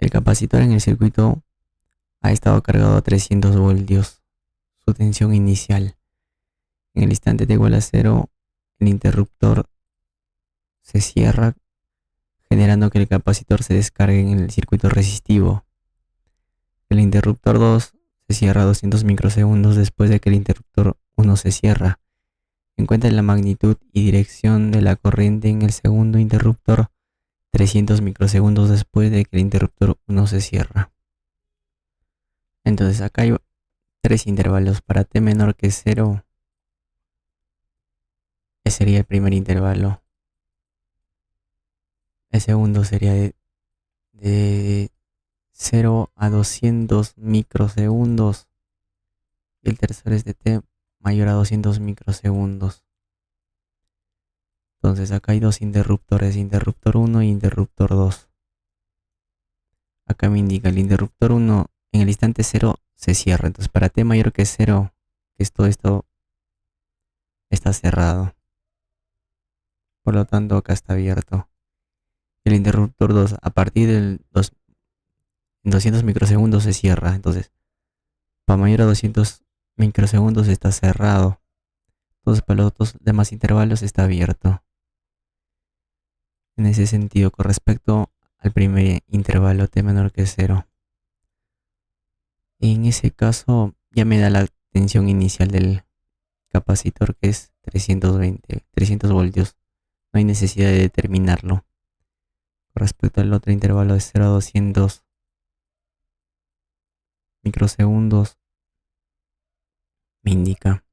El capacitor en el circuito ha estado cargado a 300 voltios. Su tensión inicial. En el instante de igual a cero, el interruptor se cierra, generando que el capacitor se descargue en el circuito resistivo. El interruptor 2 se cierra a 200 microsegundos después de que el interruptor 1 se cierra. Encuentra la magnitud y dirección de la corriente en el segundo interruptor 300 microsegundos después de que el interruptor 1 se cierra. Entonces acá hay tres intervalos. Para t menor que 0, ese sería el primer intervalo. El segundo sería de 0 a 200 microsegundos. Y el tercero es de t mayor a 200 microsegundos. Entonces acá hay dos interruptores, interruptor 1 y interruptor 2. Acá me indica el interruptor 1 en el instante 0 se cierra. Entonces para t mayor que 0, que es todo esto, está cerrado. Por lo tanto acá está abierto. El interruptor 2 a partir del 200 microsegundos se cierra. Entonces para mayor a 200 microsegundos está cerrado. Entonces para los dos demás intervalos está abierto. En ese sentido, con respecto al primer intervalo t menor que 0. En ese caso ya me da la tensión inicial del capacitor, que es 300 voltios. No hay necesidad de determinarlo. Con respecto al otro intervalo de 0 a 200 microsegundos, me indica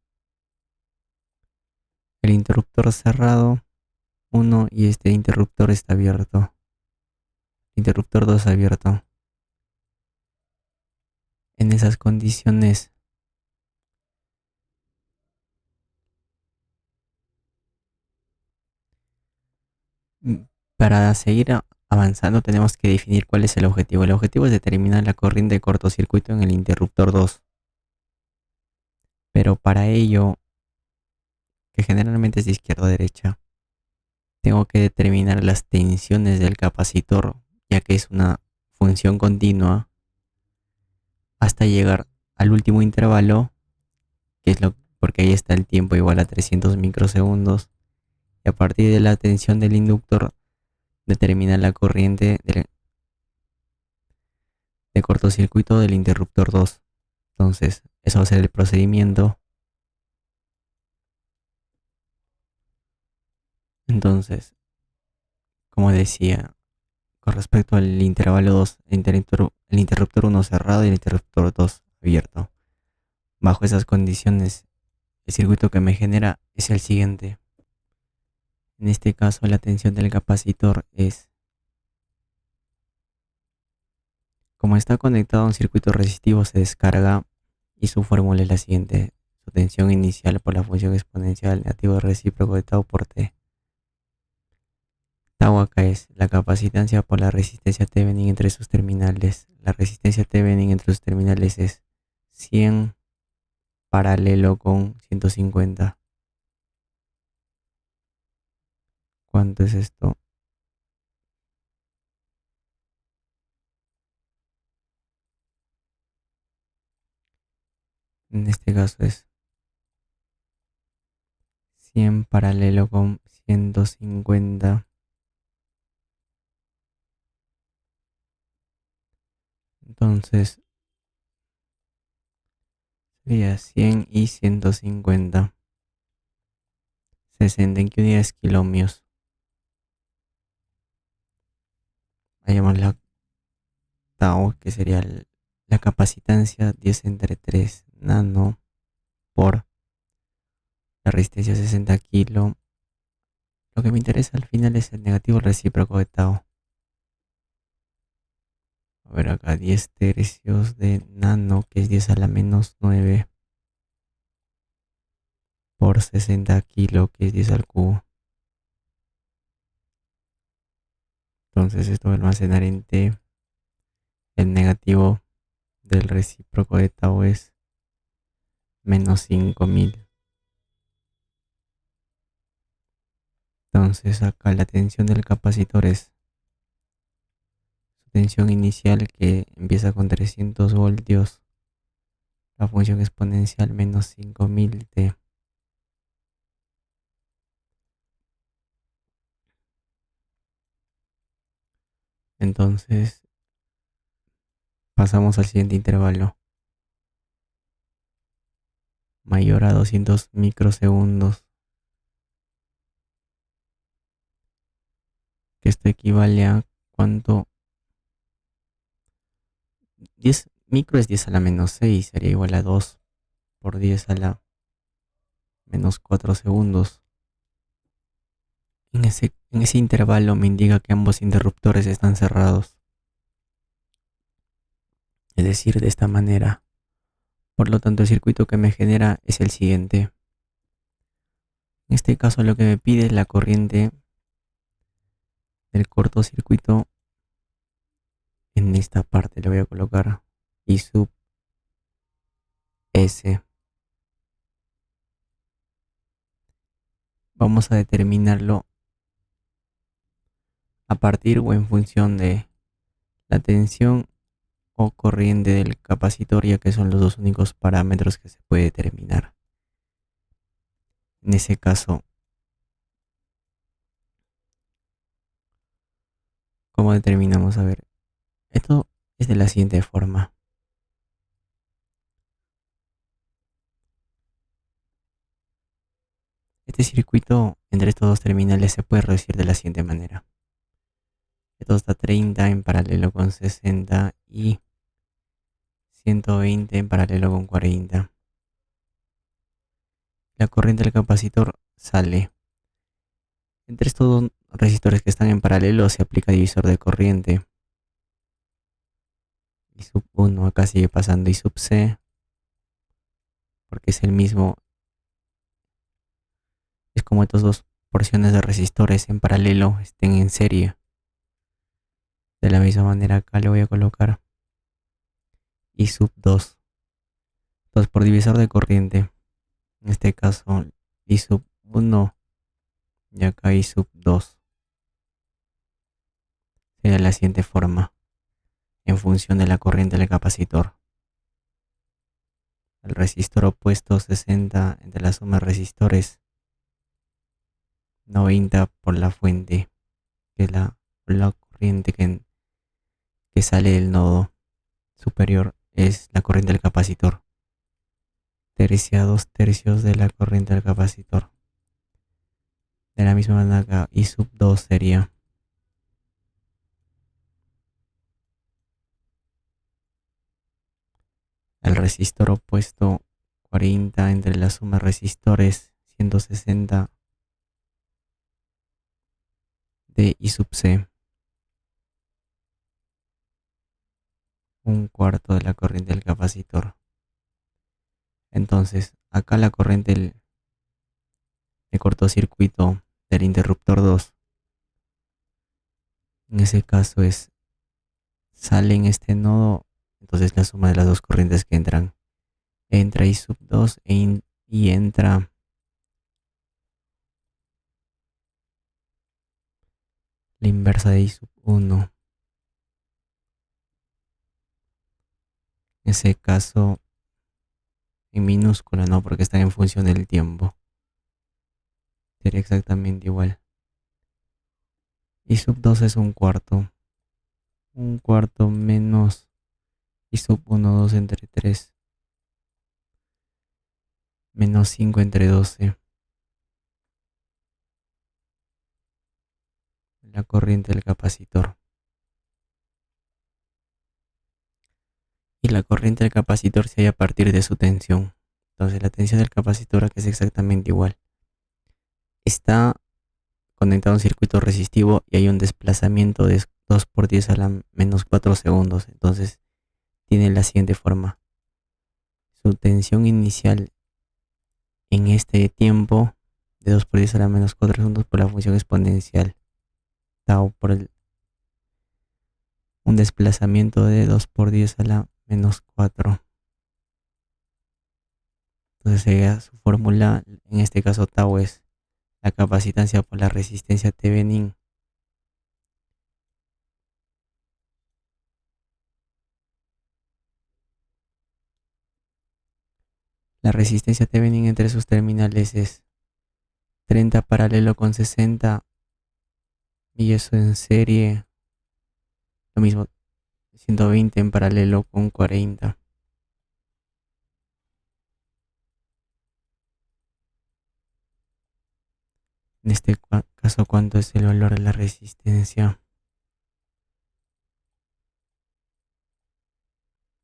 el interruptor cerrado 1 y este interruptor está abierto. Interruptor 2 abierto. En esas condiciones, para seguir avanzando tenemos que definir cuál es el objetivo. El objetivo es determinar la corriente de cortocircuito en el interruptor 2. Pero para ello, que generalmente es de izquierda a derecha, tengo que determinar las tensiones del capacitor, ya que es una función continua, hasta llegar al último intervalo, que es porque ahí está el tiempo igual a 300 microsegundos, y a partir de la tensión del inductor determina la corriente de cortocircuito del interruptor 2. Entonces, eso va a ser el procedimiento. Entonces, como decía, con respecto al intervalo 2, el interruptor 1 cerrado y el interruptor 2 abierto. Bajo esas condiciones, el circuito que me genera es el siguiente. En este caso, la tensión del capacitor es, como está conectado a un circuito resistivo, se descarga y su fórmula es la siguiente. Su tensión inicial por la función exponencial negativo recíproco de tau por t. Tau acá es la capacitancia por la resistencia Thevenin entre sus terminales. La resistencia Thevenin entre sus terminales es 100 paralelo con 150. ¿Cuánto es esto? En este caso es 100 paralelo con 150. Entonces sería 100 y 150. 60 en que unidades kilómetros. Vayamos la tau, que sería la capacitancia 10 entre 3 nano por la resistencia 60 kilo. Lo que me interesa al final es el negativo recíproco de tau. A ver acá, 10 tercios de nano, que es 10 a la menos 9, por 60 kilo, que es 10 al cubo. Entonces esto va a almacenar en T. El negativo del recíproco de tau es menos 5000. Entonces acá la tensión del capacitor es, tensión inicial que empieza con 300 voltios, la función exponencial menos 5000 t. Entonces pasamos al siguiente intervalo, mayor a 200 microsegundos, que esto equivale a cuánto. 10 micro es 10 a la menos 6, sería igual a 2 por 10 a la menos 4 segundos. En ese intervalo me indica que ambos interruptores están cerrados, es decir, de esta manera. Por lo tanto, el circuito que me genera es el siguiente. En este caso, lo que me pide es la corriente del cortocircuito. En esta parte le voy a colocar I sub S. Vamos a determinarlo a partir o en función de la tensión o corriente del capacitor, ya que son los dos únicos parámetros que se puede determinar. En ese caso, ¿cómo determinamos? A ver, esto es de la siguiente forma. Este circuito entre estos dos terminales se puede reducir de la siguiente manera. Esto está 30 en paralelo con 60 y 120 en paralelo con 40. La corriente del capacitor sale. Entre estos dos resistores que están en paralelo se aplica divisor de corriente. I sub 1 acá sigue pasando I sub C, porque es el mismo. Es como estas dos porciones de resistores en paralelo estén en serie. De la misma manera acá le voy a colocar I sub 2. Entonces por divisor de corriente, en este caso I sub 1 y acá I sub 2. Sería la siguiente forma, en función de la corriente del capacitor. El resistor opuesto 60 entre la suma de resistores 90 por la fuente, que es la corriente que sale del nodo superior, es la corriente del capacitor. Tercia 2/3 de la corriente del capacitor. De la misma manera acá, I sub 2 sería el resistor opuesto 40 entre la suma de resistores 160 de I sub C. Un cuarto de la corriente del capacitor. Entonces, acá la corriente de cortocircuito del interruptor 2, en ese caso sale en este nodo, entonces la suma de las dos corrientes que entran, entra I sub 2 y entra la inversa de I sub 1. En ese caso, en minúscula, no, porque están en función del tiempo. Sería exactamente igual. I sub 2 es un cuarto. Un cuarto menos I sub 1, 2 entre 3. Menos 5 entre 12. La corriente del capacitor. Y la corriente del capacitor se halla a partir de su tensión. Entonces la tensión del capacitor aquí es exactamente igual. Está conectado a un circuito resistivo y hay un desplazamiento de 2 por 10 a la menos 4 segundos. Entonces tiene la siguiente forma. Su tensión inicial en este tiempo de 2 por 10 a la menos 4 segundos por la función exponencial tau por un desplazamiento de 2 por 10 a la menos 4. Entonces sería su fórmula, en este caso tau es la capacitancia por la resistencia Thevenin La resistencia Thevenin entre sus terminales es 30 paralelo con 60 y eso en serie, lo mismo, 120 en paralelo con 40. En este caso, ¿cuánto es el valor de la resistencia?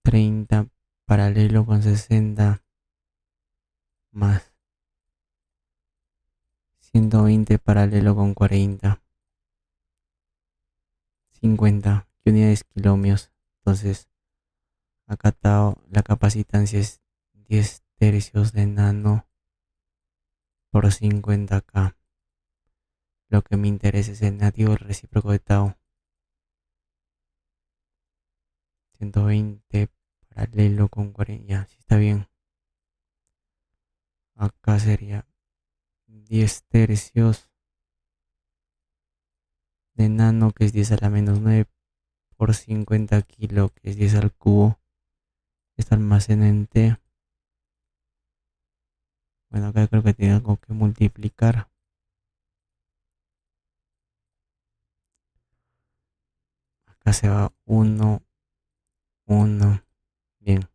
30 paralelo con 60 más 120 paralelo con 40. 50 unidades kilómetros. Entonces, acá la capacitancia es 10 tercios de nano por 50K. Lo que me interesa es el negativo recíproco de tau. 120 paralelo con 40. Ya, sí está bien. Acá sería 10 tercios de nano, que es 10 a la menos 9 por 50 kilo, que es 10 al cubo. Esto almacena en T. Bueno, acá creo que tengo que multiplicar. Acá se va 1, 1. Bien.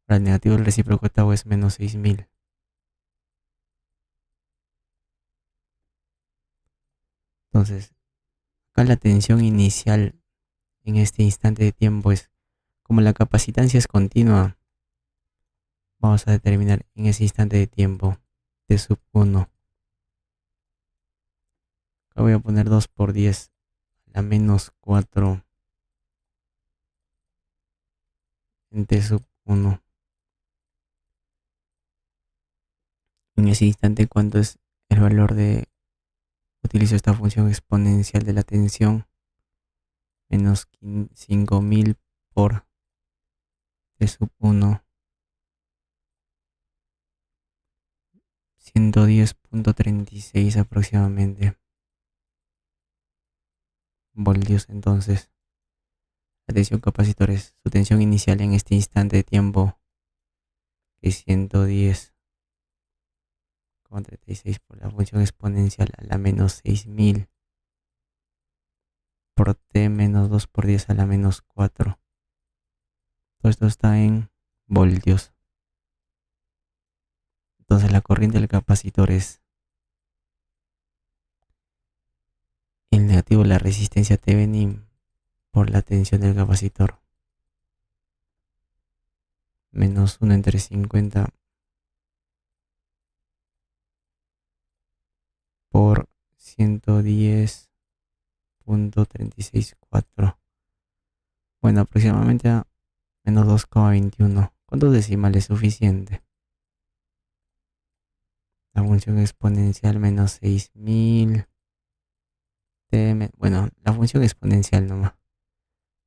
Ahora el negativo del recíproco de tau es menos 6000. Entonces, acá la tensión inicial en este instante de tiempo es, como la capacitancia es continua, vamos a determinar en ese instante de tiempo T sub 1. Acá voy a poner 2 por 10 a la menos 4 en T sub 1. En ese instante, ¿cuánto es el valor de... Utilizo esta función exponencial de la tensión, menos 5000 por T sub 1, 110.36 aproximadamente voltios. Entonces, la tensión capacitor es su tensión inicial en este instante de tiempo, que es 110,36 por la función exponencial a la menos 6000 por T menos 2 por 10 a la menos 4. Todo esto está en voltios. Entonces la corriente del capacitor es el negativo de la resistencia Thevenin por la tensión del capacitor, menos 1 entre 50 por 110.364. Bueno, aproximadamente a menos 2,21. ¿Cuántos decimales es suficiente? La función exponencial menos 6000. Bueno, la función exponencial nomás,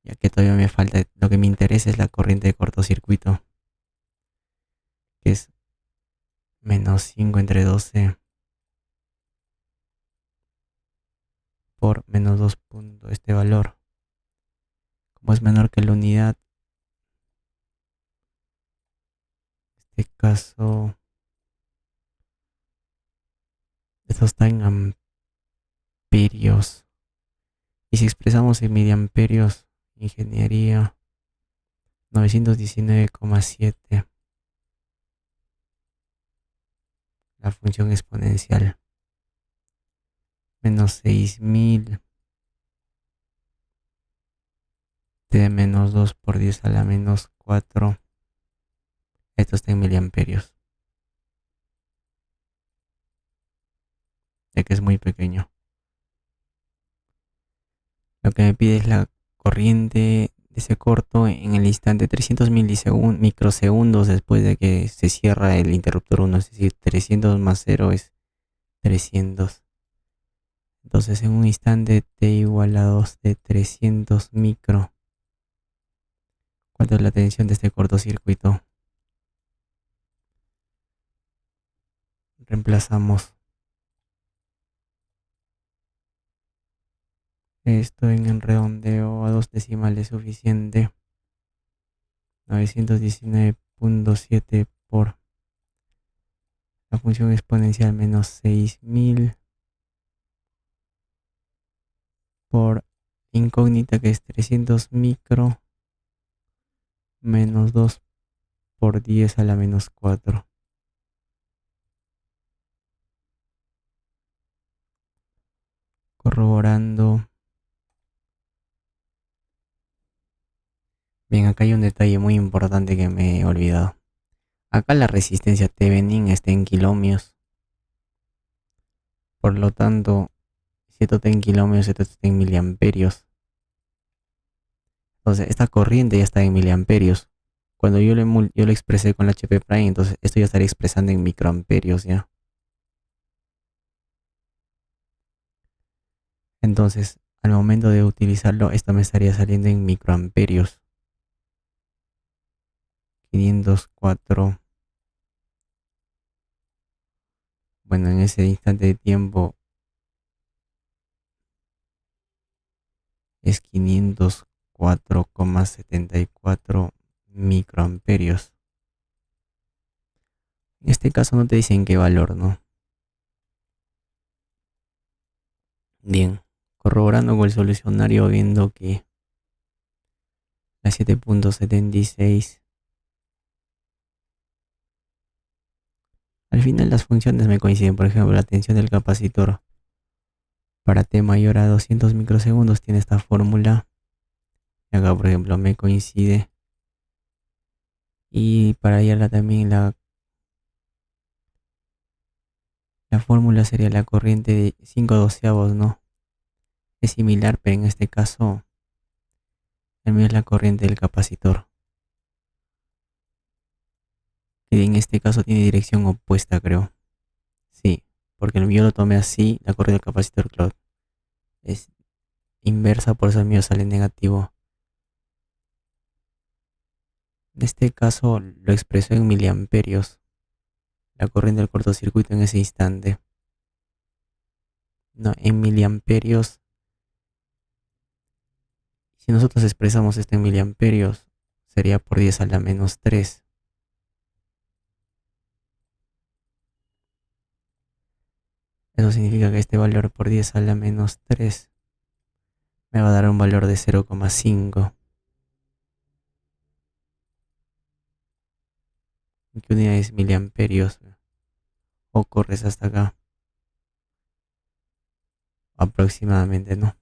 ya que todavía me falta. Lo que me interesa es la corriente de cortocircuito, que es menos 5 entre 12 por menos 2 puntos. Este valor, como es menor que la unidad, en este caso, esto está en amperios. Y si expresamos en miliamperios, ingeniería, 919,7. La función exponencial, menos 6000 de menos 2 por 10 a la menos 4. Esto está en miliamperios, ya que es muy pequeño. Lo que me pide es la corriente de ese corto en el instante 300 microsegundos después de que se cierra el interruptor 1, es decir, 300 más 0 es 300. Entonces en un instante t igual a 2 de 300 micro, ¿cuánto es la tensión de este cortocircuito? Reemplazamos esto en el redondeo a 2 decimales suficiente. 919.7 por La función exponencial menos 6000 por incógnita, que es 300 micro, menos 2 por 10 a la menos 4. Corroborando. Bien, acá hay un detalle muy importante que me he olvidado. Acá la resistencia Thevenin está en kiloohmios. Por lo tanto, si esto está en kiloohmios, esto está en miliamperios. Entonces, esta corriente ya está en miliamperios. Cuando yo lo expresé con la HP Prime, entonces esto ya estaría expresando en microamperios ya. Entonces, al momento de utilizarlo, esto me estaría saliendo en microamperios. 504. Bueno, en ese instante de tiempo es 504,74 microamperios. En este caso no te dicen qué valor, ¿no? Bien, corroborando con el solucionario, viendo que la 7.76, al final las funciones me coinciden. Por ejemplo, la tensión del capacitor para T mayor a 200 microsegundos tiene esta fórmula. Y acá, por ejemplo, me coincide. Y para hallarla también la fórmula sería la corriente de 5 doceavos, ¿no? Es similar, pero en este caso el mío es la corriente del capacitor, que en este caso tiene dirección opuesta, creo. Sí, porque el mío lo tomé así, la corriente del capacitor, claro, es inversa, por eso el mío sale negativo. En este caso lo expresó en miliamperios, la corriente del cortocircuito en ese instante. No, en miliamperios. Si nosotros expresamos esto en miliamperios, sería por 10 a la menos 3. Eso significa que este valor por 10 a la menos 3 me va a dar un valor de 0,5. ¿En qué unidad es miliamperios? O corres hasta acá, aproximadamente, ¿no?